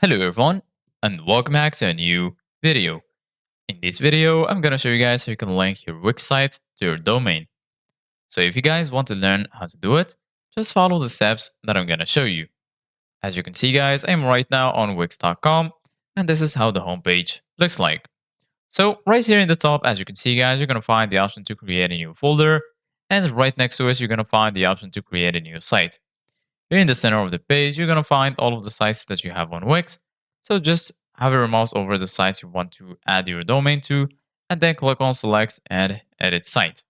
Hello everyone and welcome back to a new video. In this video, I'm gonna show you guys how you can link your Wix site to your domain. So if you guys want to learn how to do it, just follow the steps that I'm gonna show you. As you can see guys, I'm right now on Wix.com and this is how the homepage looks like. So right here in the top, as you can see guys, you're gonna find the option to create a new folder, and right next to it, you're gonna find the option to create a new site. Here in the center of the page, you're going to find all of the sites that you have on Wix. So just have your mouse over the sites you want to add your domain to, and then click on select and edit site.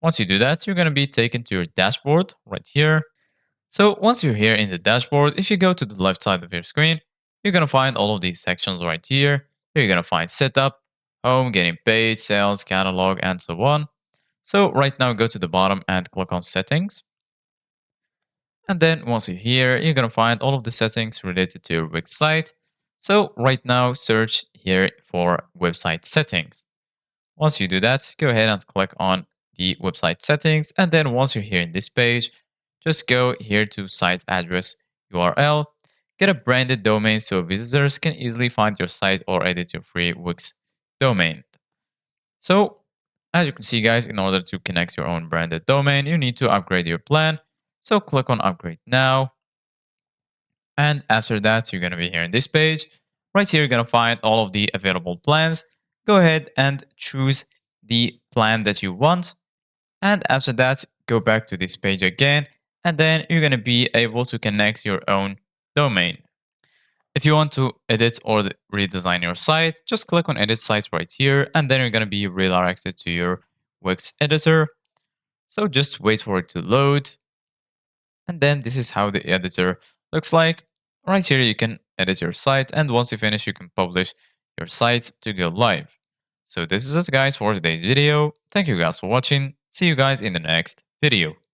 Once you do that, you're going to be taken to your dashboard right here. So once you're here in the dashboard, if you go to the left side of your screen, you're going to find all of these sections right here. Here you're going to find setup, home, getting paid, sales, catalog, and so on. So right now, go to the bottom and click on settings. And then once you're here, you're going to find all of the settings related to your Wix site. So right now, search here for website settings. Once you do that, go ahead and click on the website settings. And then once you're here in this page, just go here to site address URL. Get a branded domain so visitors can easily find your site or edit your free Wix domain. So as you can see, guys, in order to connect your own branded domain, you need to upgrade your plan. So click on upgrade now. And after that, you're going to be here in this page. Right here, you're going to find all of the available plans. Go ahead and choose the plan that you want. And after that, go back to this page again. And then you're going to be able to connect your own domain. If you want to edit or redesign your site, just click on edit sites right here. And then you're going to be redirected to your Wix editor. So just wait for it to load. And then this is how the editor looks like. Right here, you can edit your site. And once you finish, you can publish your site to go live. So this is it guys for today's video. Thank you guys for watching. See you guys in the next video.